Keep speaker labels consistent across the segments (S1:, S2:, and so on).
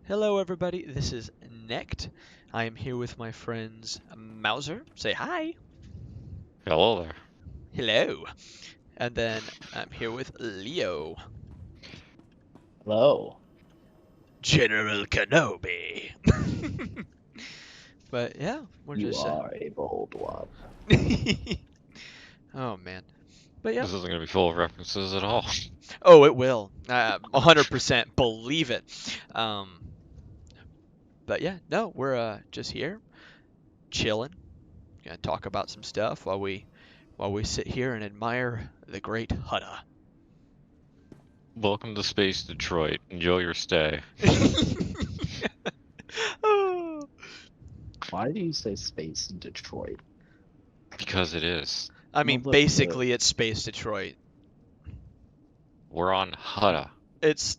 S1: Hello everybody, this is Necht. I am here with my friends Mauser. Say hi.
S2: Hello there.
S1: Hello. And then I'm here with Leo.
S3: Hello.
S1: General Kenobi. But yeah, we're
S3: You
S1: just
S3: are a bold one.
S1: Oh man. But yeah.
S2: This isn't going to be full of references at all.
S1: Oh, it will. 100% believe it. But yeah, no, we're just here chilling. Gonna talk about some stuff while we sit here and admire the great Hutta.
S2: Welcome to Space Detroit. Enjoy your stay.
S3: Why do you say space in Detroit?
S2: Because it is.
S1: I mean,
S3: Well,
S1: basically, it's Space Detroit.
S2: We're on Hutta.
S1: It's.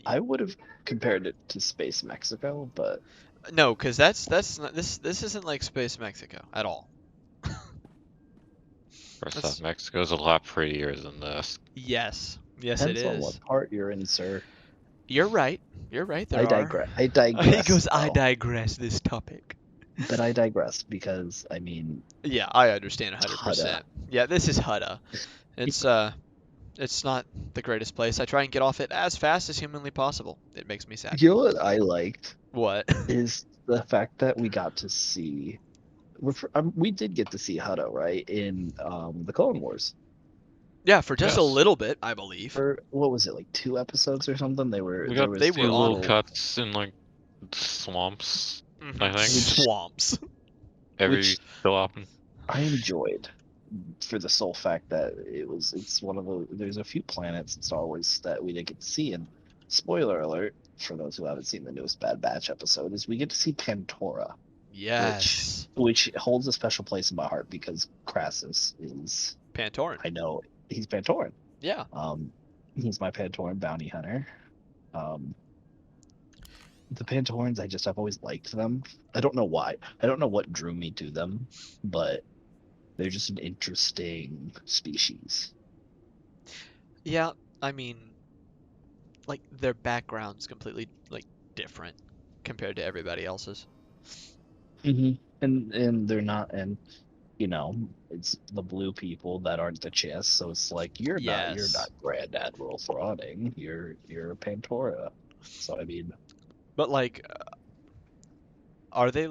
S3: I would have compared it to Space Mexico, but
S1: No, because that's not, this isn't like Space Mexico at all.
S2: First off, Mexico's a lot prettier than this.
S1: Yes, it
S3: depends on
S1: is.
S3: what part you're in, sir.
S1: You're right. You're right. There
S3: I
S1: are.
S3: digress. I digress.
S1: He goes, I digress. This topic.
S3: But I digress because I mean.
S1: Yeah, I understand 100%.
S3: Hutta.
S1: Yeah, this is Hutta. It's not the greatest place. I try and get off it as fast as humanly possible. It makes me sad.
S3: You know what I liked?
S1: What?
S3: Is the fact that we got to see. We did get to see Hutta, right, in the Clone Wars.
S1: Yeah, for just a
S2: Yes.
S1: little bit, I believe.
S3: For what was it, like 2 episodes or something?
S2: We
S3: There
S2: got
S3: was
S1: they
S2: two
S1: were
S2: little
S1: on-
S2: cuts in like swamps. I think.
S1: Swamps.
S3: Which-
S2: so often.
S3: I enjoyed for the sole fact that it's one of the there's a few planets in Star Wars that we didn't get to see, and spoiler alert for those who haven't seen the newest Bad Batch episode is we get to see Pantora,
S1: Yes.
S3: which holds a special place in my heart because Crassus is
S1: Pantoran.
S3: I know he's Pantoran.
S1: Yeah.
S3: He's my Pantoran bounty hunter. The Pantorans, I've always liked them. I don't know why. I don't know what drew me to them, but they're just an interesting species.
S1: Yeah, I mean, like, their background's completely, like, different compared to everybody else's.
S3: Mm-hmm. And they're not, and you know, it's the blue people that aren't the Chiss, so it's like you're not Grand Admiral Thrawning, you're a Pantora. So I mean,
S1: But, like, are they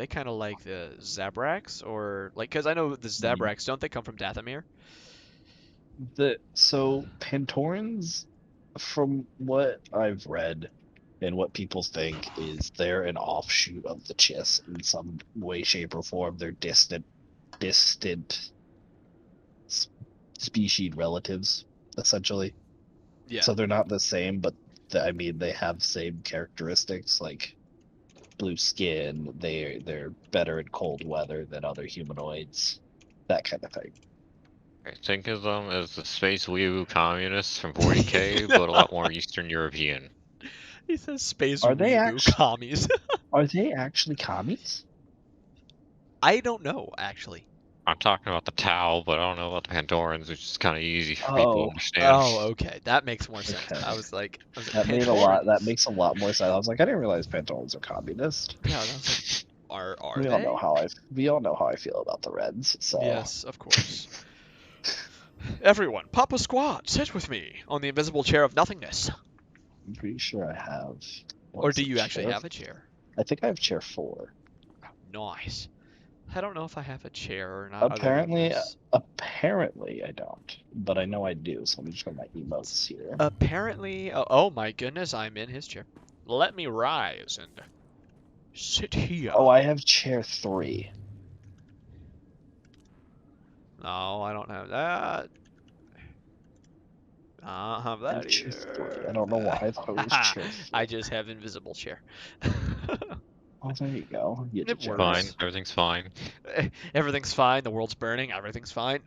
S1: kind of like the Zabraks, or, like, because I know the Zabraks, don't they come from Dathomir?
S3: So Pantorans, from what I've read and what people think, is they're an offshoot of the Chiss in some way, shape, or form. They're distant species relatives, essentially.
S1: Yeah.
S3: So they're not the same, but I mean they have same characteristics, like blue skin. They're better in cold weather than other humanoids, that kind of thing.
S2: I think of them as the Space Weeaboo communists from 40K, but a lot more Eastern European.
S1: He says space
S3: Are they
S1: commies.
S3: Are they actually commies?
S1: I don't know, actually.
S2: I'm talking about the Tau, but I don't know about the Pantorans, which is kind of easy for people to understand.
S1: Oh, okay. That makes more sense.
S3: Okay.
S1: I was like,
S3: That makes a lot more sense. I was like, I didn't realize Pantorans are communist.
S1: Yeah, that's like, are
S3: we
S1: they?
S3: all know how I feel about the Reds. So
S1: Yes, of course. Everyone, pop a squat. Sit with me on the invisible chair of nothingness.
S3: I'm pretty sure I have.
S1: Or do you actually have a chair?
S3: I think I have chair 4.
S1: Oh, nice. I don't know if I have a chair or not.
S3: Apparently I don't, but I know I do. So let me just go to my emotes here.
S1: Apparently, oh my goodness, I'm in his chair. Let me rise and sit here.
S3: Oh, I have chair 3.
S1: No, I don't have that. I don't have that either.
S3: I don't know why I thought it was chair 3.
S1: I just have invisible chair.
S3: Oh, there you go. You
S1: It works.
S2: Fine, everything's fine.
S1: Everything's fine. The world's burning. Everything's fine.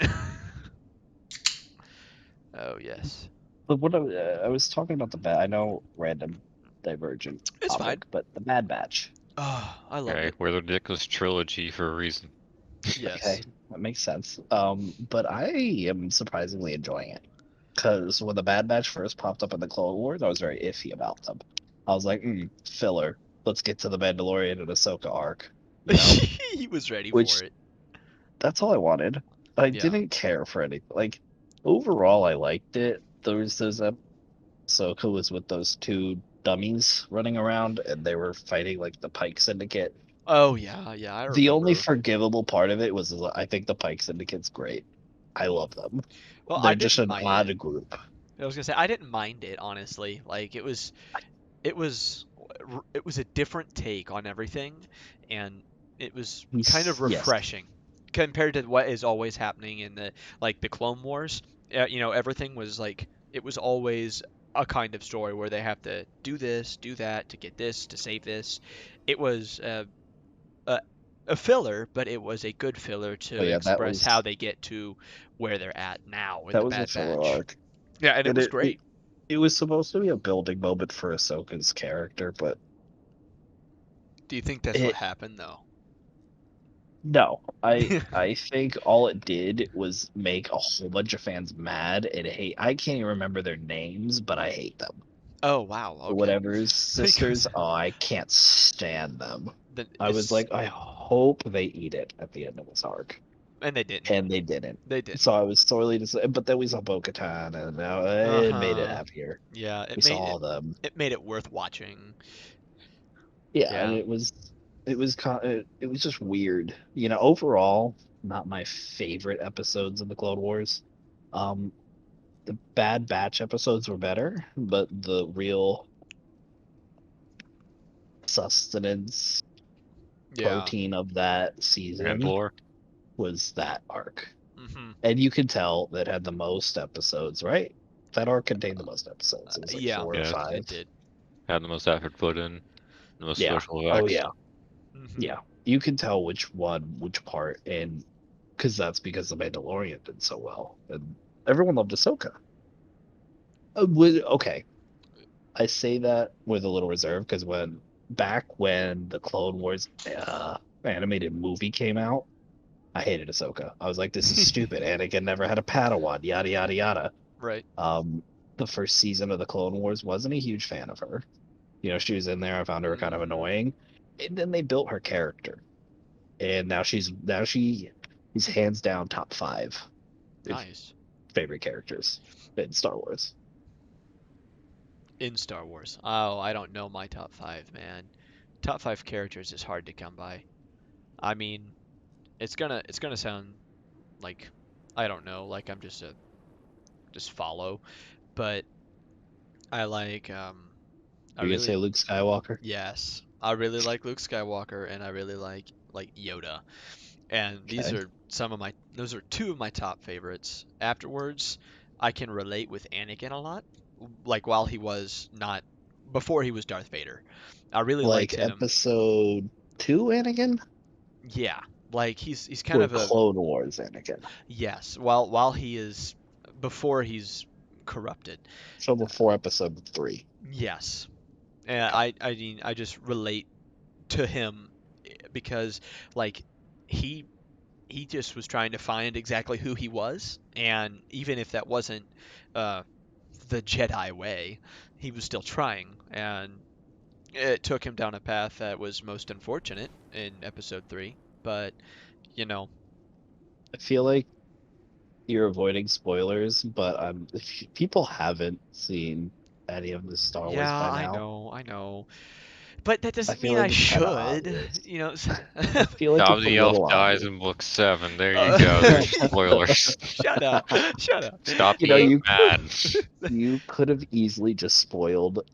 S1: Oh yes.
S3: But what I was talking about I know random divergent.
S1: It's fine.
S3: But the Bad Batch.
S1: Oh, I love it.
S2: We're the Ridiculous Trilogy for a reason.
S1: Yes.
S3: Okay, that makes sense. But I am surprisingly enjoying it. Because when the Bad Batch first popped up in the Clone Wars, I was very iffy about them. I was like, filler. Let's get to the Mandalorian and Ahsoka arc. You know?
S1: He was ready
S3: Which,
S1: for it.
S3: that's all I wanted. I
S1: Yeah.
S3: didn't care for anything. Like, overall, I liked it. There was those Ahsoka was with those two dummies running around, and they were fighting, like, the Pike Syndicate.
S1: Oh, yeah, yeah, I remember.
S3: The only forgivable part of it was I think the Pike Syndicate's great. I love them.
S1: Well,
S3: They're
S1: I
S3: just
S1: didn't
S3: an
S1: mind
S3: odd
S1: it.
S3: group.
S1: I was gonna say I didn't mind it, honestly. Like it was a different take on everything, and it was kind of
S3: Yes.
S1: refreshing compared to what is always happening in the Clone Wars. You know, everything was like it was always a kind of story where they have to do this, do that to get this, to save this. It was a filler, but it was a good filler to
S3: Oh yeah,
S1: express how they get to where they're at now in
S3: that
S1: the
S3: was a
S1: Bad
S3: filler
S1: Batch.
S3: arc.
S1: Yeah, and it was great.
S3: It was supposed to be a building moment for Ahsoka's character, but
S1: Do you think that's what happened though?
S3: no. I think all it did was make a whole bunch of fans mad and hate. I can't even remember their names, but I hate them.
S1: Oh wow, okay.
S3: Whatever's sisters, I can't stand them. I was like, I hope they eat it at the end of this arc.
S1: And they didn't.
S3: And they didn't.
S1: They didn't.
S3: So I was sorely disappointed. But then we saw Bo-Katan, and now it made it happier.
S1: Yeah,
S3: we saw them.
S1: It made it worth watching.
S3: Yeah, and it was just weird. You know, overall, not my favorite episodes of the Clone Wars. The Bad Batch episodes were better, but the real sustenance protein of that season was that arc.
S1: Mm-hmm.
S3: And you could tell that had the most episodes, right? That arc contained the most episodes. It was like 4 or 5.
S2: It did. Had the most effort put in, the most special
S3: effects.
S2: Oh
S3: yeah. Mm-hmm. Yeah. You can tell which part, and because that's because the Mandalorian did so well, and everyone loved Ahsoka. Okay, I say that with a little reserve because back when the Clone Wars animated movie came out, I hated Ahsoka. I was like, this is stupid. Anakin never had a Padawan, yada yada yada.
S1: Right.
S3: The first season of the Clone Wars, wasn't a huge fan of her. You know, she was in there. I found her kind of annoying. And then they built her character, and now she's hands down top 5.
S1: Nice.
S3: Favorite characters in Star Wars.
S1: In Star Wars. Oh, I don't know my top 5, man. Top 5 characters is hard to come by. I mean, it's gonna sound like I don't know, like I'm just follow, but I like
S3: Are you gonna say Luke Skywalker?
S1: Yes, I really like Luke Skywalker, and I really like Yoda, and those are 2 of my top favorites. Afterwards, I can relate with Anakin a lot, like before he was Darth Vader. I really liked him.
S3: Episode 2 Anakin?
S1: Yeah, like he's kind of a
S3: Clone Wars Anakin.
S1: Yes, before he's corrupted.
S3: So before episode 3.
S1: Yes. And I mean I just relate to him because like he just was trying to find exactly who he was, and even if that wasn't the Jedi way, he was still trying, and it took him down a path that was most unfortunate in episode 3, but you know,
S3: I feel like you're avoiding spoilers, but if people haven't seen any of the Star Wars by now.
S1: I know. But that doesn't mean I should. You know,
S3: I feel like
S2: the elf dies in book 7. There you go. There's spoilers.
S1: Shut up.
S2: Stop being mad.
S3: You could have easily just spoiled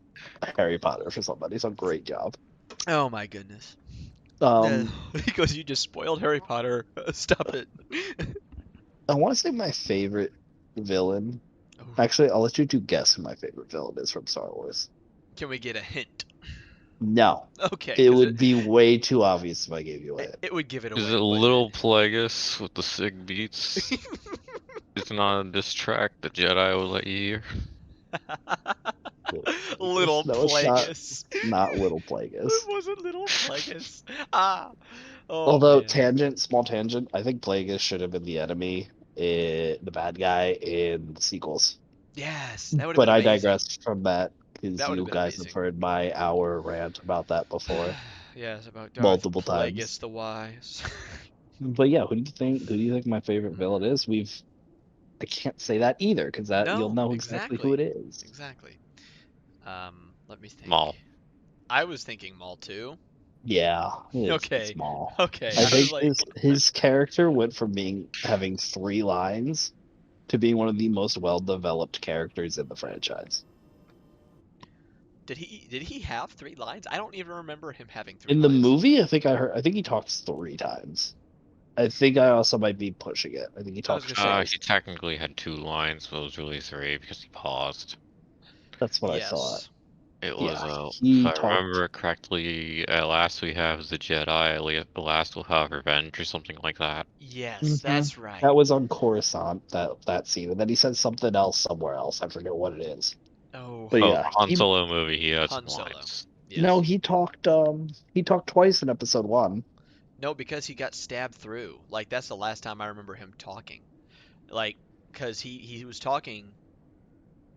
S3: Harry Potter for somebody, so great job.
S1: Oh my goodness. Because you just spoiled Harry Potter. Stop it.
S3: I want to say my favorite villain. Actually, I'll let you two guess who my favorite villain is from Star Wars.
S1: Can we get a hint?
S3: No.
S1: Okay.
S3: It would be way too obvious if I gave you a hint.
S1: It would give it away.
S2: Is it Little Plagueis with the sick beats? It's not a diss track the Jedi will let you hear.
S1: Little Plagueis.
S3: Not Little Plagueis.
S1: It wasn't Little Plagueis.
S3: Although, small tangent, I think Plagueis should have been the enemy, the bad guy in the sequels.
S1: Yes, that would have
S3: But
S1: been
S3: I
S1: amazing.
S3: digress from that because
S1: That would have
S3: you
S1: been
S3: guys have
S1: amazing.
S3: heard my hour rant about that before
S1: Yes, about Darth
S3: multiple
S1: Plagueis
S3: times.
S1: the Wise.
S3: But yeah, who do you think? Who do you think my favorite villain is? I can't say that either because that you'll
S1: No,
S3: know exactly who
S1: exactly.
S3: it is.
S1: Exactly. Let me think.
S2: Maul.
S1: I was thinking Maul too.
S3: Yeah, it's
S1: Okay.
S3: Maul.
S1: Okay.
S3: I
S1: I was
S3: think
S1: like,
S3: his character went from having 3 lines to being one of the most well-developed characters in the franchise.
S1: did he have 3 lines? I don't even remember him having three
S3: In the
S1: lines.
S3: movie, I think he talks 3 times. I think I also might be pushing it. I think he
S1: I was
S3: talks
S1: gonna say,
S3: twice.
S2: He technically had 2 lines, but it was really 3 because he paused.
S3: That's what I thought.
S1: yes.
S2: It was,
S3: Yeah,
S2: if
S3: he
S2: I
S3: talked.
S2: remember correctly, at last we have the Jedi, at last we'll have revenge or something like that.
S1: Yes,
S3: Mhm.
S1: that's right.
S3: That was on Coruscant, that scene, and then he said something else somewhere else. I forget what it is.
S1: Oh,
S3: But
S2: Oh,
S3: yeah,
S2: the Han
S3: he
S2: Solo movie, he had some
S1: Han Solo.
S2: lines.
S3: no,
S1: Yes.
S3: he talked twice in episode 1.
S1: No, because he got stabbed through. Like that's the last time I remember him talking. Like, because he was talking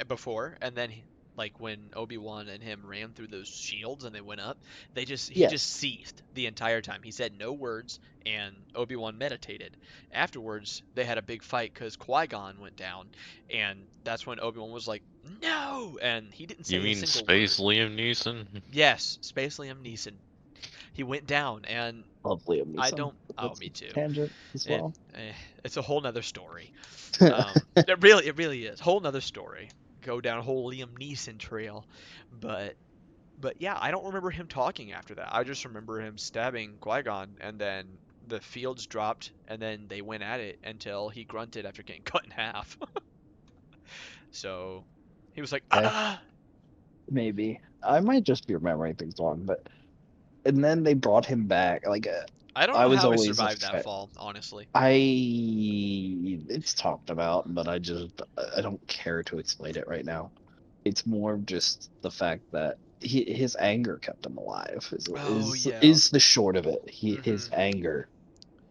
S1: before, and then like when Obi-Wan and him ran through those shields and they went up, he just
S3: Yes.
S1: ceased the entire time. He said no words, and Obi-Wan meditated. Afterwards, they had a big fight because Qui-Gon went down, and that's when Obi-Wan was like, "No!" and he didn't
S2: You
S1: say a
S2: mean
S1: single
S2: Space
S1: word.
S2: Liam Neeson?
S1: Yes, Space Liam Neeson. He went down, and
S3: Love Liam
S1: I
S3: Neeson.
S1: don't. Oh,
S3: That's a
S1: me too.
S3: tangent as
S1: It
S3: well.
S1: it's a whole nother story.
S3: I
S1: It really is. Whole nother story. Go down a whole Liam Neeson trail. But yeah, I don't remember him talking after that. I just remember him stabbing Qui-Gon, and then the fields dropped, and then they went at it until he grunted after getting cut in half. So he was like, ah.
S3: maybe I might just be remembering things wrong, but and then they brought him back.
S1: I don't
S3: I
S1: know
S3: was
S1: how he
S3: always a
S1: survived that
S3: fan.
S1: fall, honestly.
S3: It's talked about, but I don't care to explain it right now. It's more of just the fact that his anger kept him alive.
S1: Oh yeah.
S3: Is the short of it. His
S1: Mhm.
S3: anger,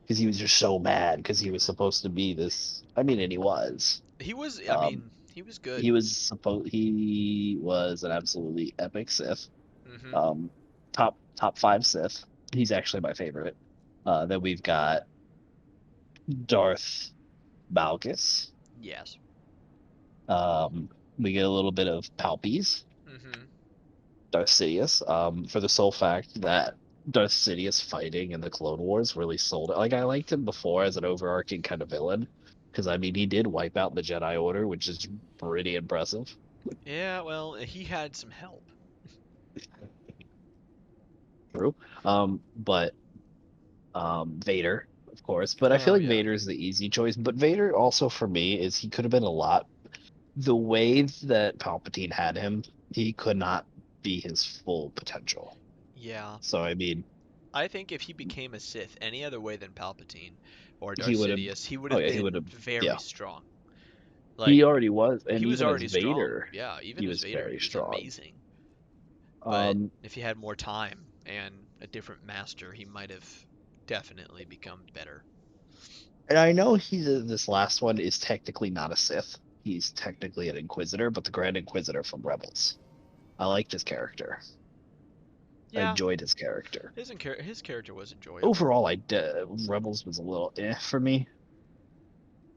S3: because he was just so mad because he was supposed to be this. I mean, and he was.
S1: He was. I
S3: Um,
S1: mean, he was good.
S3: he was an absolutely epic Sith.
S1: Mhm.
S3: Um, top 5 Sith. He's actually my favorite. Then we've got Darth Malgus.
S1: Yes.
S3: We get a little bit of Palpies,
S1: Mhm.
S3: Darth Sidious, for the sole fact that Darth Sidious fighting in the Clone Wars really sold it. Like, I liked him before as an overarching kind of villain, because I mean he did wipe out the Jedi Order, which is pretty impressive.
S1: Yeah. Well, he had some help.
S3: True. But Vader, of course. But I feel
S1: Oh
S3: like
S1: yeah.
S3: Vader is the easy choice. But Vader also for me is he could have been a lot. The way that Palpatine had him, he could not be his full potential.
S1: Yeah.
S3: So I mean,
S1: I think if he became a Sith any other way than Palpatine or
S3: he
S1: Darth
S3: would have.
S1: Sidious, he would
S3: Oh
S1: have
S3: yeah, he would
S1: been
S3: have.
S1: very
S3: Yeah,
S1: strong.
S3: he
S1: Like
S3: already was, and
S1: he was
S3: even as
S1: already strong.
S3: Vader,
S1: Yeah, even
S3: he
S1: as
S3: was
S1: Vader,
S3: very
S1: he was
S3: strong.
S1: amazing. But
S3: Um,
S1: if he had more time and a different master, he might have definitely become better.
S3: and I know this last one is technically not a Sith. He's technically an Inquisitor, but the Grand Inquisitor from Rebels. I liked his character. I
S1: Yeah,
S3: enjoyed his character.
S1: his character was enjoyable.
S3: Overall, Rebels was a little for me.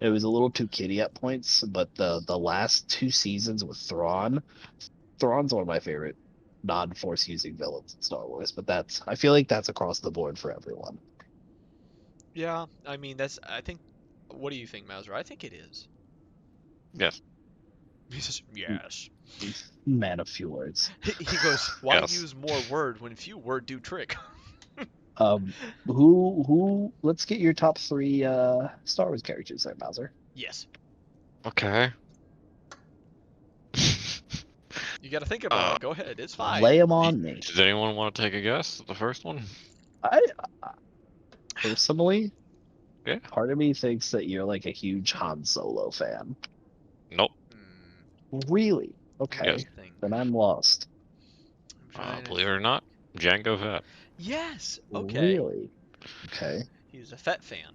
S3: It was a little too kiddie at points, but the last 2 seasons with Thrawn's one of my favorite non-force using villains in Star Wars. But I feel like that's across the board for everyone.
S1: Yeah, I mean I think. What do you think, Mauser? I think it is.
S2: Yes.
S1: He says yes.
S3: Man of few words.
S1: He goes, why
S2: Yes.
S1: use more word when few word do trick?
S3: Who? Let's get your top 3 Star Wars characters there, Bowser.
S1: Yes.
S2: Okay.
S1: You got to think about it. Go ahead. It's fine.
S3: Lay them on me.
S2: Does anyone want to take a guess at the first one?
S3: I personally,
S2: Yeah.
S3: part of me thinks that you're like a huge Han Solo fan.
S2: Nope.
S3: Really?
S1: Let
S3: Okay.
S1: me think.
S3: Then I'm lost.
S1: I'm trying to...
S2: Believe it or not, Jango Fett.
S1: Yes. Okay.
S3: Really? Okay.
S1: He's a Fett fan.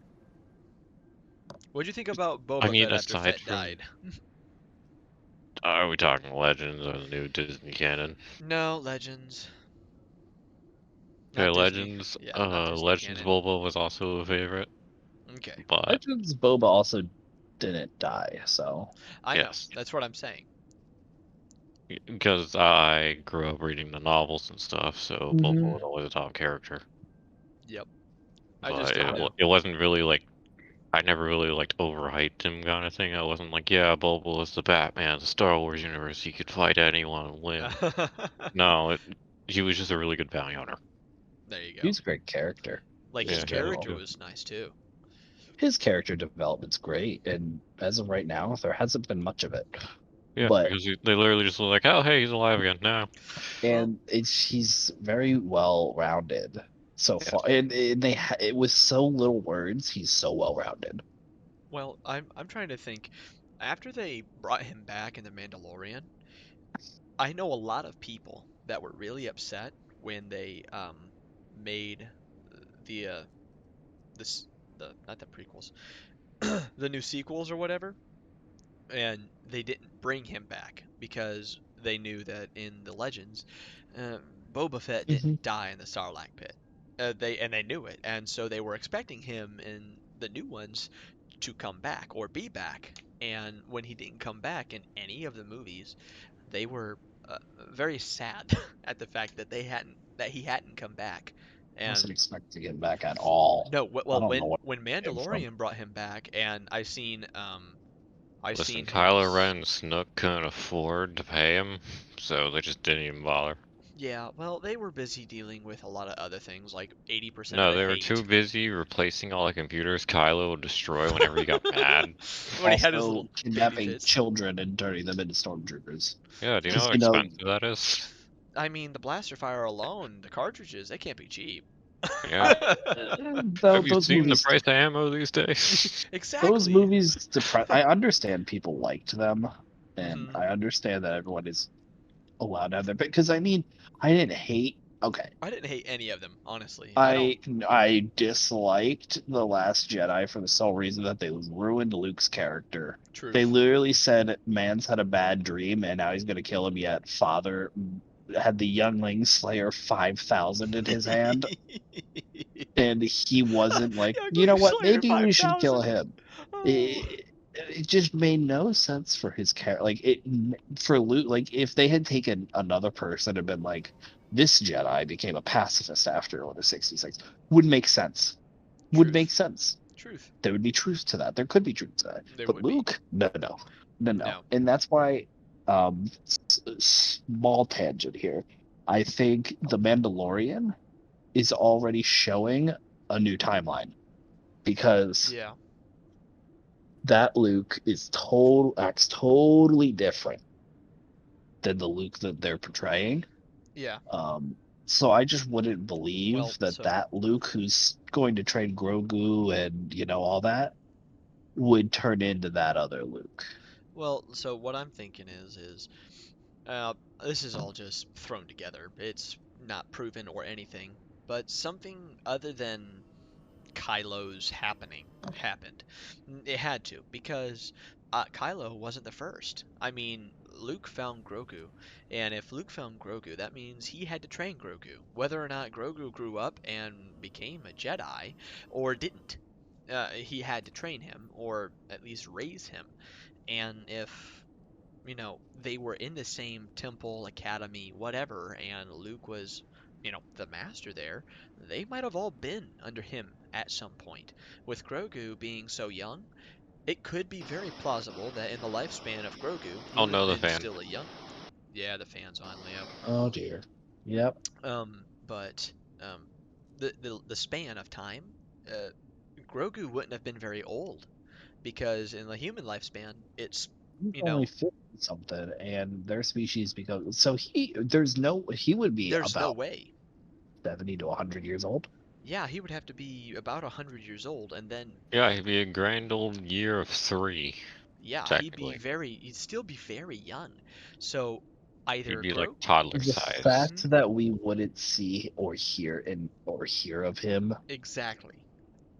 S1: What'd you think about
S2: I
S1: Boba
S2: mean,
S1: Fett after
S2: aside
S1: Fett
S2: from
S1: died?
S2: Are we talking Legends or the new Disney canon?
S1: No, Legends.
S2: Okay,
S1: Not Disney.
S2: Legends.
S1: Yeah, not Disney
S2: Legends
S1: canon.
S2: Boba was also a favorite,
S1: Okay.
S2: but
S3: Legends Boba also didn't die, so
S1: I know.
S2: yes,
S1: That's what I'm saying.
S2: because I grew up reading the novels and stuff, so Boba was always a top character.
S1: Yep. I just
S2: But
S1: don't know.
S2: it wasn't really like I never really like overhyped him kind of thing. I wasn't like, yeah, Boba is the Batman, the Star Wars universe. He could fight anyone and win. No, he was just a really good bounty hunter.
S1: There you go.
S3: he's a great character.
S1: Like,
S2: Yeah,
S1: his
S2: he
S1: character
S2: was.
S1: was nice, too.
S3: His character development's great, and as of right now, there hasn't been much of it.
S2: Yeah,
S3: But
S2: because they literally just were like, oh, hey, he's alive again now.
S3: and he's very well rounded so
S2: Yeah.
S3: far, and with so little words, he's so well rounded.
S1: Well, I'm trying to think. After they brought him back in The Mandalorian, I know a lot of people that were really upset when they made the this the not the prequels, the new sequels or whatever, and they didn't bring him back because they knew that in the Legends, uh, Boba Fett
S3: Mm-hmm.
S1: didn't die in the Sarlacc pit. They knew it, and so they were expecting him in the new ones to come back or be back. And when he didn't come back in any of the movies, they were very sad at the fact that he hadn't come back.
S3: I wasn't
S1: And
S3: expecting him back at all.
S1: no,
S3: I
S1: well,
S3: don't know
S1: when
S3: where it came from.
S1: Mandalorian brought him back, and I
S2: Listen,
S1: seen
S2: Kylo
S1: his.
S2: Ren and Snook couldn't afford to pay him, so they just didn't even bother.
S1: Yeah, well, they were busy dealing with a lot of other things, like 80% of
S2: No,
S1: the
S2: they were too
S1: hate.
S2: busy replacing all the computers Kylo would destroy whenever he got mad.
S1: When he had his
S3: Also,
S1: little baby
S3: kidnapping
S1: fits.
S3: children and turning them into stormtroopers.
S2: Yeah, do you know
S3: Because
S2: how
S3: you know,
S2: expensive that is?
S1: I mean, the blaster fire alone, the cartridges, they can't be cheap.
S2: Yeah. Have you
S3: those
S2: seen the
S3: movies,
S2: price of ammo these days?
S3: those
S1: Exactly.
S3: movies depress. I understand people liked them, and
S1: Hmm.
S3: I understand that everyone is allowed to have their. Because I mean, I didn't hate. Okay,
S1: I didn't hate any of them, honestly. I don't.
S3: I disliked The Last Jedi for the sole reason that they ruined Luke's character. They
S1: Truth.
S3: literally said man's had a bad dream and now he's gonna kill him. Yet father had the youngling slayer 5,000 in his hand, and he wasn't like, you know
S1: Youngling
S3: what?
S1: Slayer
S3: Maybe we should
S1: 5000.
S3: kill him.
S1: Oh.
S3: It just made no sense for his character. Like it for Luke. Like if they had taken another person and been like, this Jedi became a pacifist after Order 66, would make sense. Would make
S1: Truth.
S3: sense.
S1: Truth.
S3: There would be truth to that. There could be truth to that.
S1: There
S3: But
S1: would be.
S3: Luke, no.
S1: No.
S3: And that's why, small tangent here. I think The Mandalorian is already showing a new timeline because
S1: Yeah.
S3: that Luke acts totally different than the Luke that they're portraying.
S1: Yeah.
S3: So I just wouldn't believe
S1: Well,
S3: that
S1: so
S3: that Luke who's going to train Grogu and all that would turn into that other Luke.
S1: so what I'm thinking is this is all just thrown together. It's not proven or anything, but something other than Kylo's happened. It had to because Kylo wasn't the first. I mean, Luke found Grogu, and if Luke found Grogu, that means he had to train Grogu. Whether or not Grogu grew up and became a Jedi or didn't, he had to train him or at least raise him. And if they were in the same temple, academy, whatever, and Luke was, the master there, they might have all been under him at some point. With Grogu being so young, it could be very plausible that in the lifespan of Grogu, he
S2: Oh
S1: would have
S2: no, the
S1: been
S2: fan.
S1: still a young. Yeah, the fan's on, Leo.
S3: Oh dear. Yep.
S1: But the span of time, uh, Grogu wouldn't have been very old because in the human lifespan, it's
S3: He's
S1: you
S3: only
S1: know
S3: 50 something, and their species becomes so he would be
S1: there's no
S3: about
S1: way.
S3: 70 to 100 years old.
S1: Yeah, he would have to be about 100 years old, and then
S2: Yeah, he'd be a grand old year of 3,
S1: yeah,
S2: technically.
S1: he'd still be very young. So
S2: He'd
S1: either
S2: be like
S1: Grogu.
S2: toddler
S3: The
S2: size.
S3: fact that we wouldn't see or hear of him
S1: Exactly.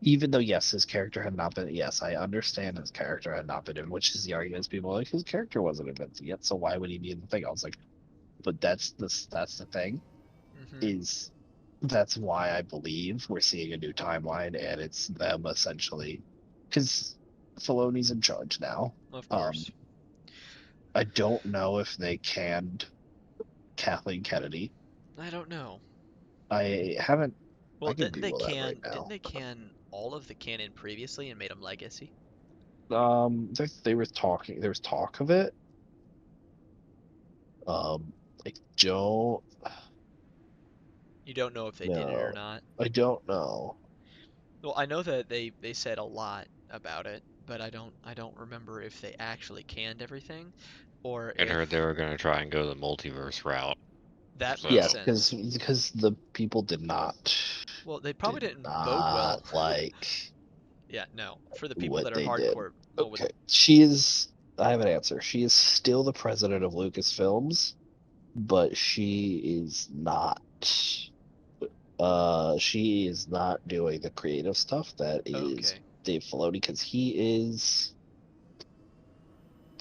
S3: even though yes, his character had not been. Yes, I understand his character had not been in, which is the arguments people are like his character wasn't invented yet, so why would he be in the thing? I was like, but that's the thing is that's why I believe we're seeing a new timeline, and it's them essentially because Filoni's in charge now.
S1: Of course.
S3: I don't know if they canned Kathleen Kennedy.
S1: I don't know.
S3: I haven't.
S1: Well,
S3: I can
S1: didn't they
S3: Google that right
S1: can
S3: now.
S1: didn't they can all of the canon previously and made them legacy?
S3: They were talking. There was talk of it. I don't.
S1: You don't know if they did it or not.
S3: I don't know.
S1: Well, I know that they said a lot about it, but I don't remember if they actually canned everything, or
S2: I
S1: if
S2: heard they were gonna try and go the multiverse route.
S1: that
S2: So-
S1: makes
S3: Yeah,
S1: sense.
S3: because the people did not.
S1: Well, they probably
S3: did
S1: didn't
S3: not
S1: bode well.
S3: like
S1: Yeah, no. For the people
S3: what
S1: that are
S3: they did.
S1: hardcore.
S3: Okay, she is. I have an answer. She is still the president of Lucasfilms, but she is not. She is not doing the creative stuff that is
S1: Okay.
S3: Dave Filoni because he is.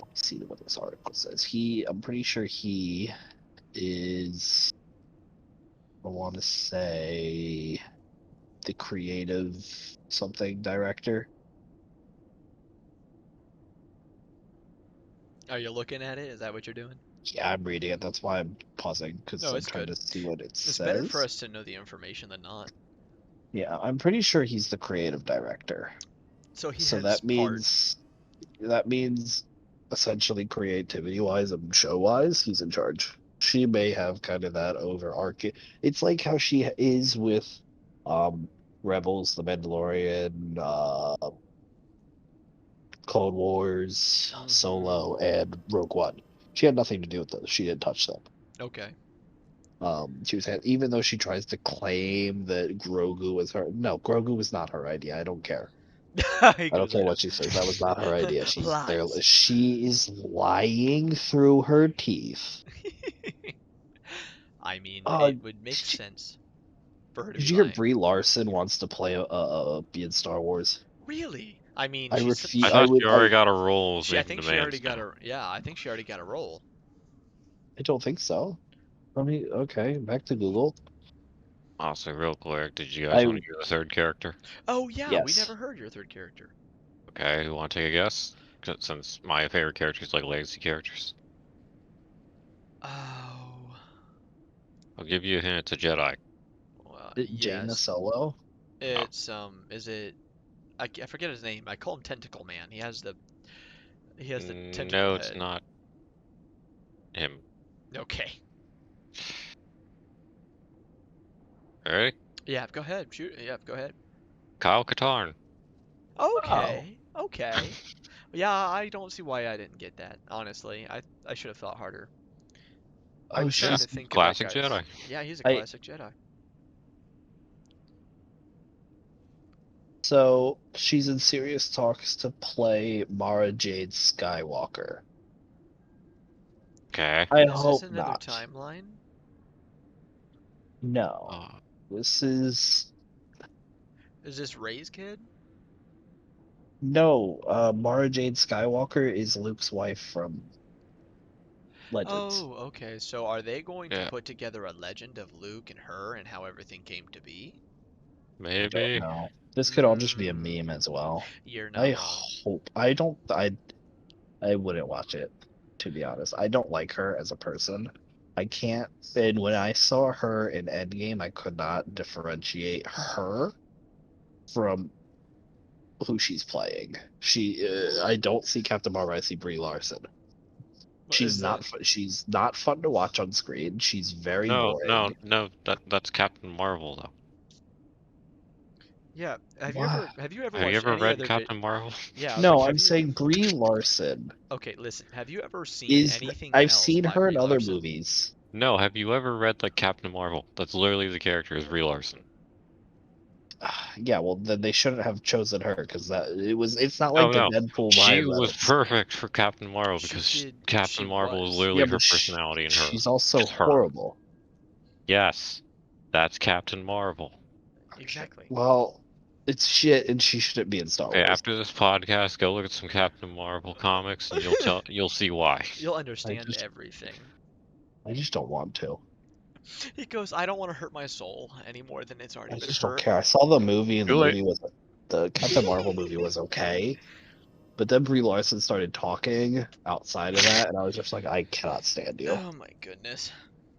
S3: Let's see what this article says. I'm pretty sure he is. I want to say the creative something director.
S1: Are you looking at it? Is that what you're doing?
S3: Yeah, I'm reading it. That's why I'm pausing because
S1: No,
S3: I'm
S1: it's
S3: trying
S1: good.
S3: to see what it
S1: It's
S3: says.
S1: better for us to know the information than not.
S3: Yeah, I'm pretty sure he's the creative director.
S1: So he
S3: So
S1: has
S3: that means essentially creativity wise and show wise, he's in charge. She may have kind of that overarching. It's like how she is with Rebels, The Mandalorian, Clone Wars, Solo, and Rogue One. She had nothing to do with those. She didn't touch them.
S1: Okay.
S3: She was even though she tries to claim that Grogu was her. No, Grogu was not her idea. I don't care. I don't care what she says. That was not her idea. She is lying through her teeth.
S1: I mean, it would make sense for her to be
S3: Did you hear
S1: lying.
S3: Brie Larson wants to play be in Star Wars?
S1: Really? I mean,
S3: I
S1: she's.
S3: refuse.
S2: I thought she already got a role.
S1: I think she already got a. Yeah, I think she already got a role.
S3: I don't think so. Okay, back to Google.
S2: Also, real quick, did you guys want to hear the third character?
S1: Oh yeah,
S3: Yes.
S1: we never heard your third character.
S2: Okay, who want to take a guess? Since my favorite characters like legacy characters.
S1: Oh.
S2: I'll give you a hint. It's a Jedi.
S3: Jaina
S1: Yes.
S3: Solo.
S1: It's is it? I forget his name. I call him Tentacle Man. He has the tentacle
S2: No,
S1: head.
S2: it's not him.
S1: Okay.
S2: Ready?
S1: Yeah, go ahead. Shoot. Yeah, go ahead.
S2: Kyle Katarn.
S1: Okay. Okay. Yeah, I don't see why I didn't get that. Honestly, I should have thought harder. I was trying to think
S2: classic
S1: of that
S2: Jedi.
S1: Yeah, he's a classic Jedi.
S3: So she's in serious talks to play Mara Jade Skywalker.
S2: Okay.
S3: I
S1: Is
S3: hope
S1: this another
S3: not.
S1: timeline?
S3: No. This is.
S1: Is this Rey's kid?
S3: No. Mara Jade Skywalker is Luke's wife from Legends.
S1: Oh, okay. So are they going to
S2: Yeah.
S1: put together a legend of Luke and her and how everything came to be?
S2: Maybe.
S3: No. This could all just be a meme as well.
S1: You're not
S3: I
S1: wrong.
S3: hope. I wouldn't watch it, to be honest. I don't like her as a person. I can't. And when I saw her in Endgame, I could not differentiate her from who she's playing. I don't see Captain Marvel. I see Brie Larson. She's not fun to watch on screen. She's very boring.
S2: No. That's Captain Marvel though.
S1: Yeah. Have you ever
S2: Have you ever read Captain Marvel?
S1: Yeah.
S3: No, I'm saying Brie Larson.
S1: Okay, listen. Have you ever seen anything else?
S3: I've seen her in other
S1: Larson?
S3: movies.
S2: No, have you ever read like Captain Marvel? That's literally the character is Brie Larson.
S3: Yeah, well then they shouldn't have chosen her because it's not like the Deadpool vibe.
S2: She was perfect for Captain Marvel because Captain Marvel is literally her personality in her.
S3: She's also horrible.
S2: Yes, that's Captain Marvel.
S1: Exactly.
S3: Well, It's shit, and she shouldn't be in Star Wars.
S2: After this podcast, go look at some Captain Marvel comics, and you'll see why.
S1: You'll understand everything.
S3: I just don't want to.
S1: He goes, I don't want to hurt my soul any more than it's already been hurt.
S3: I just don't care. I saw the movie, and the Captain Marvel movie was okay. But then Brie Larson started talking outside of that, and I was just like, I cannot stand you.
S1: Oh my goodness.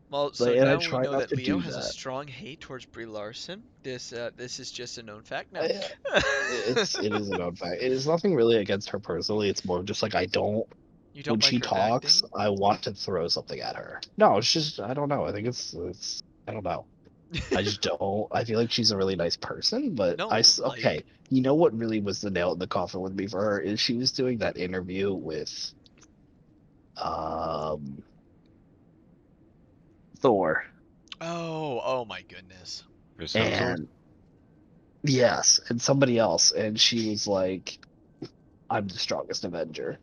S1: Well, so
S3: Like,
S1: now we know that Leo has a strong hate towards Brie Larson. This is just a known fact now.
S3: It is a known fact. It is nothing really against her personally. It's more just like I don't.
S1: You don't
S3: when
S1: like
S3: she
S1: her
S3: talks,
S1: acting?
S3: I want to throw something at her. No, it's just I don't know. I think it's I don't know. I just don't. I feel like she's a really nice person, but
S1: No,
S3: okay. You know what really was the nail in the coffin with me for her is she was doing that interview with Thor.
S1: Oh my goodness.
S3: And yes, and somebody else, and she was like, I'm the strongest Avenger.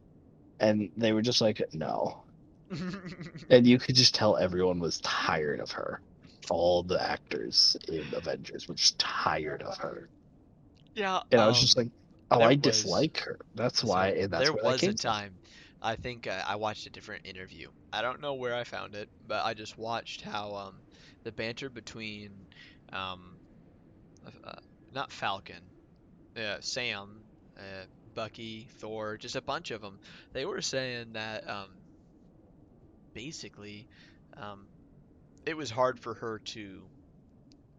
S3: And they were just like, no. And you could just tell everyone was tired of her. All the actors in Avengers were just tired of her.
S1: Yeah.
S3: And I was just like, I dislike her. That's why. And that's
S1: there
S3: where
S1: was
S3: that came
S1: a time. I think I watched a different interview. I don't know where I found it, but I just watched how the banter between not Falcon, Sam, Bucky, Thor, just a bunch of them. They were saying that basically it was hard for her to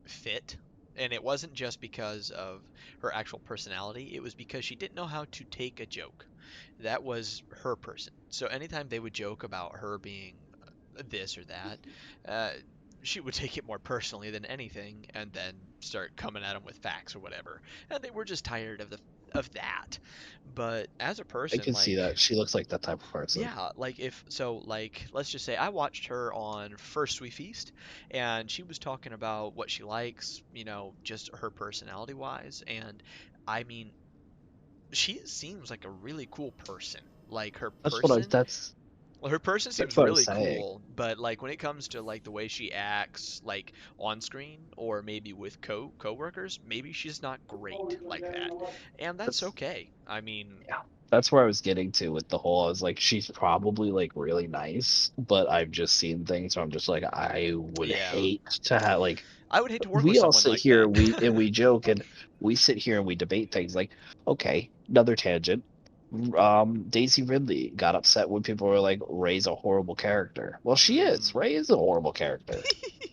S1: fit, and it wasn't just because of her actual personality, it was because she didn't know how to take a joke. That was her person. So anytime they would joke about her being this or that, she would take it more personally than anything, and then start coming at them with facts or whatever. And they were just tired of that. But as a person,
S3: I can see that. She looks like that type of person.
S1: Yeah, let's just say I watched her on First We Feast, and she was talking about what she likes, just her personality wise, and I mean, she seems like a really cool person. Like her person seems really cool, but like when it comes to like the way she acts like on screen or maybe with coworkers, maybe she's not great like that. And that's okay. I mean,
S3: yeah. That's where I was getting to with the whole I was like she's probably like really nice, but I've just seen things where I'm just like I would hate to have like
S1: I would hate to work with someone like that.
S3: We all sit here we joke and we sit here and we debate things like okay, another tangent. Daisy Ridley got upset when people were like, Rey's a horrible character. Well, she is. Rey is a horrible character.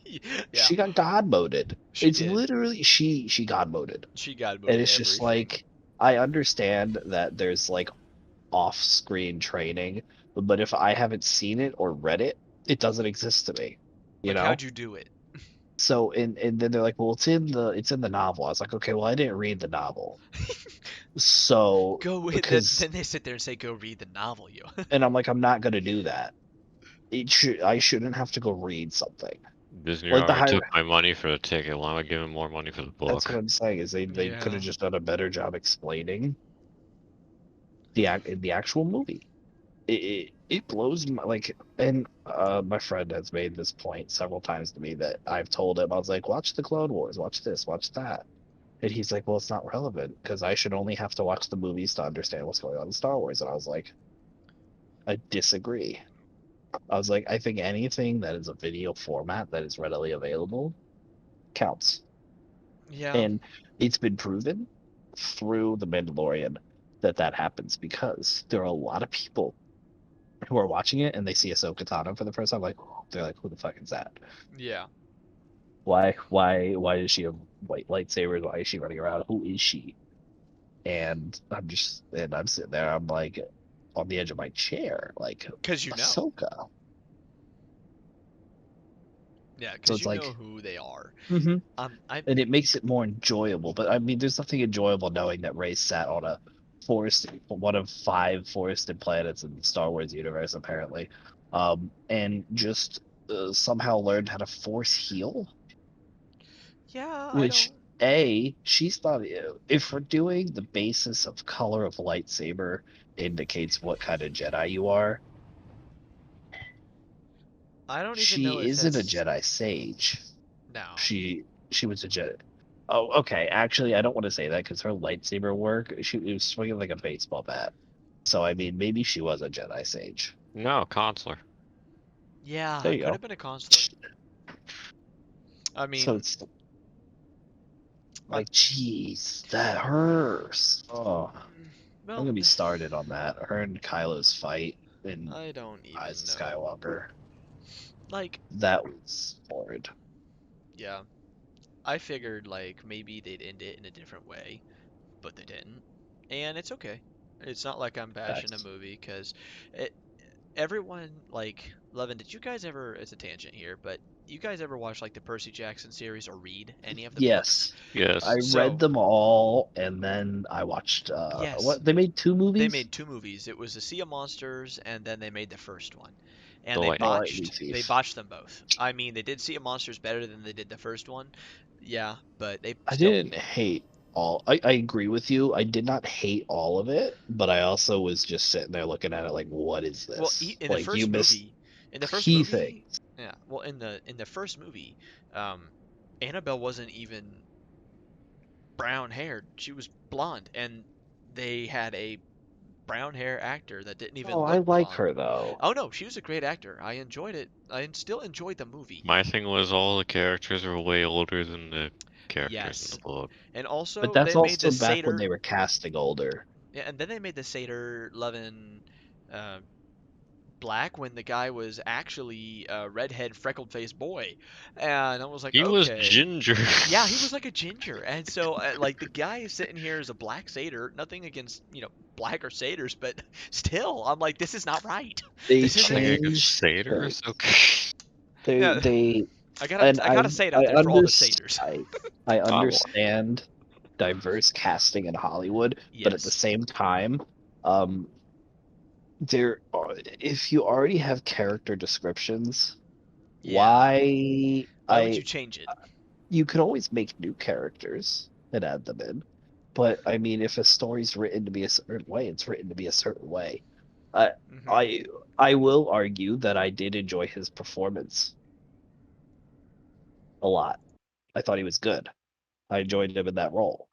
S3: Yeah. She got God moded. Literally she God moded.
S1: She God moded.
S3: And it's just like I understand that there's like off-screen training, but if I haven't seen it or read it, it doesn't exist to me. You know?
S1: How'd you do it?
S3: So and then they're like, well, it's in the novel. I was like, okay, well, I didn't read the novel. So
S1: then they sit there and say, go read the novel, yo.
S3: And I'm like, I'm not gonna do that. I shouldn't have to go read something.
S2: Disney already took my money for the ticket. Why am I giving more money for the book?
S3: That's what I'm saying. Is they could have just done a better job explaining the actual movie. It blows my and my friend has made this point several times to me that I've told him. I was like, watch the Clone Wars, watch this, watch that. And he's like, well, it's not relevant because I should only have to watch the movies to understand what's going on in Star Wars. And I was like, I disagree. I was like, I think anything that is a video format that is readily available counts.
S1: Yeah.
S3: And it's been proven through The Mandalorian that happens because there are a lot of people who are watching it and they see Ahsoka Tano for the first time, they're like, who the fuck is that?
S1: Yeah.
S3: Why does she have white lightsabers? Why is she running around? Who is she? And I'm sitting there, I'm like on the edge of my chair, like,
S1: because you know
S3: Ahsoka.
S1: Yeah, because so you know who they are.
S3: Mm-hmm. And it makes it more enjoyable. But I mean, there's nothing enjoyable knowing that Rey sat on a one of 5 forested planets in the Star Wars universe, apparently, and just somehow learned how to force heal.
S1: Yeah,
S3: which she's not. If we're doing the basis of color of lightsaber indicates what kind of Jedi you are.
S1: I don't even know if
S3: she isn't a Jedi sage.
S1: No.
S3: She was a Jedi. Oh, okay. Actually, I don't want to say that because her lightsaber work, she was swinging like a baseball bat. So I mean, maybe she was a Jedi Sage.
S2: No, consular.
S1: Yeah,
S3: There you
S1: could
S3: go.
S1: have been a consular. I
S3: So
S1: mean,
S3: it's like, jeez, that hurts. Oh, I'm
S1: well,
S3: gonna be started on that. Her and Kylo's fight in
S1: I don't
S3: Rise
S1: even
S3: of
S1: know.
S3: Skywalker.
S1: Like,
S3: That was horrid.
S1: yeah, I figured like maybe they'd end it in a different way, but they didn't, and it's okay. It's not like I'm bashing a
S3: Facts.
S1: movie because it. Everyone like Levin. Did you guys ever? It's a tangent here, but you guys ever watch like the Percy Jackson series or read any of the books?
S3: Yes, I
S2: Yes.
S3: read
S1: So
S3: them all, and then I watched.
S1: yes,
S3: What they made 2
S1: they
S3: movies?
S1: made two movies. It was the Sea of Monsters, and then they made the first one, and
S2: The
S1: they
S2: Lightning.
S3: The Lightning
S1: botched. They
S3: Thief.
S1: botched them both. I mean, they did Sea of Monsters better than they did the first one. Yeah, but they
S3: I
S1: still.
S3: didn't hate all. I agree with you. I did not hate all of it, but I also was just sitting there looking at it like, what is
S1: Well,
S3: this?
S1: in the
S3: Like you
S1: first
S3: missed
S1: movie, in the first
S3: key
S1: movie,
S3: things.
S1: yeah. Well, in the first movie, Annabelle wasn't even brown haired. She was blonde, and they had a brown hair actor that didn't even
S3: Oh, I
S1: look
S3: like
S1: blonde.
S3: her though.
S1: Oh no, she was a great actor. I enjoyed it. I still enjoyed the movie.
S2: My thing was all the characters were way older than the characters in the
S1: Yes,
S2: book.
S1: and
S3: But
S1: also
S3: that's
S1: they made
S3: also
S1: the
S3: back when they
S1: satyr.
S3: were casting older.
S1: Yeah, and then they made the satyr Levin uh, black when the guy was actually a redhead, freckled-faced boy, and I was like,
S2: He was
S1: okay.
S2: ginger.
S1: Yeah, he was like a ginger, and so like the guy is sitting here as a black satyr. Nothing against black or satyrs, but still, I'm like, this is not right.
S3: They
S1: This isn't.
S2: Nothing against
S3: changed
S2: satyrs. Okay.
S1: Yeah,
S3: they
S1: I
S3: I
S1: gotta say it out
S3: I
S1: there for all the satyrs.
S3: I
S2: I wa-
S3: understand diverse casting in Hollywood, but at the
S1: Yes.
S3: same time, um, if you already have character descriptions,
S1: Yeah.
S3: why
S1: Why would you
S3: I
S1: change it?
S3: you can always make new characters and add them in. But I mean, if a story's written to be a certain way, it's written to be a certain way. I
S1: Hmm.
S3: I I will argue that I did enjoy his performance a lot. I thought he was good. I enjoyed him in that role.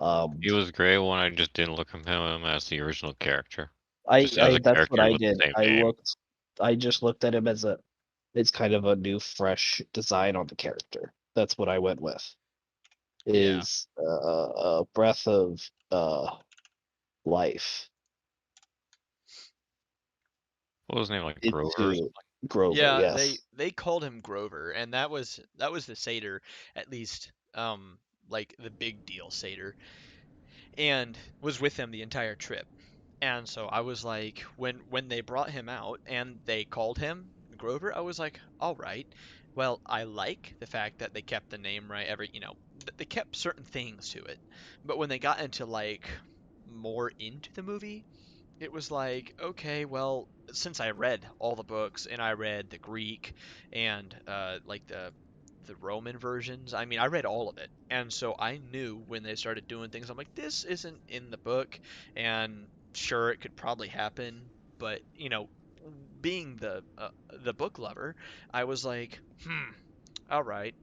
S3: Um,
S2: He was great when I just didn't look at him as the original character.
S3: I
S2: Just as
S3: I
S2: a
S3: that's what
S2: character
S3: I
S2: with the
S3: did.
S2: same name.
S3: I just looked at him as it's kind of a new, fresh design on the character. That's what I went with.
S1: Yeah.
S3: Is a breath of life
S2: What was his name, like Grover or
S3: into
S2: something?
S3: Grover.
S1: Yeah,
S3: Yes.
S1: they called him Grover, and that was the satyr, at least, like the big deal satyr, and was with them the entire trip. And so I was like, when they brought him out and they called him Grover, I was like, all right. Well, I like the fact that they kept the name right. They kept certain things to it. But when they got into like more into the movie, it was like, okay, well, since I read all the books and I read the Greek and like the Roman versions, I mean, I read all of it, and so I knew when they started doing things, I'm like, this isn't in the book, and sure, it could probably happen, but being the book lover, I was like, all right.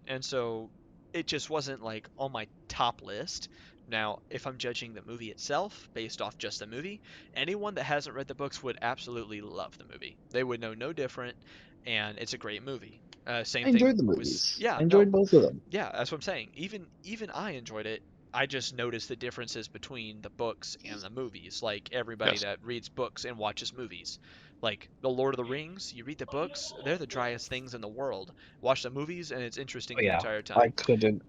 S1: And so it just wasn't like on my top list. Now, if I'm judging the movie itself based off just the movie, anyone that hasn't read the books would absolutely love the movie. They would know no different, and it's a great movie. Same
S3: I enjoyed
S1: thing
S3: the
S1: was,
S3: movies.
S1: yeah,
S3: I
S1: no,
S3: enjoyed both of them.
S1: yeah, that's what I'm saying. Even I enjoyed it. I just noticed the differences between the books and the movies. Like everybody
S2: Yes.
S1: that reads books and watches movies. Like The Lord of the Rings, you read the books, they're the driest things in the world. Watch the movies and it's interesting
S3: Oh
S1: the
S3: yeah.
S1: entire time.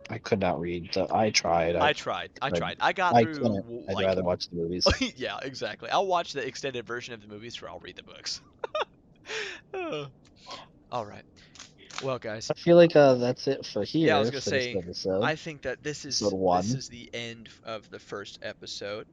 S3: I could not read. I tried.
S1: I tried. I
S3: But
S1: tried. I got
S3: I
S1: through
S3: couldn't. I'd
S1: like
S3: rather watch the movies.
S1: yeah, exactly. I'll watch the extended version of the movies or I'll read the books. All right. Well, guys,
S3: I feel like that's it for
S1: yeah, I was
S3: here
S1: gonna
S3: for this
S1: say,
S3: episode.
S1: I think that
S3: Episode
S1: this
S3: 1.
S1: is the end of the first episode.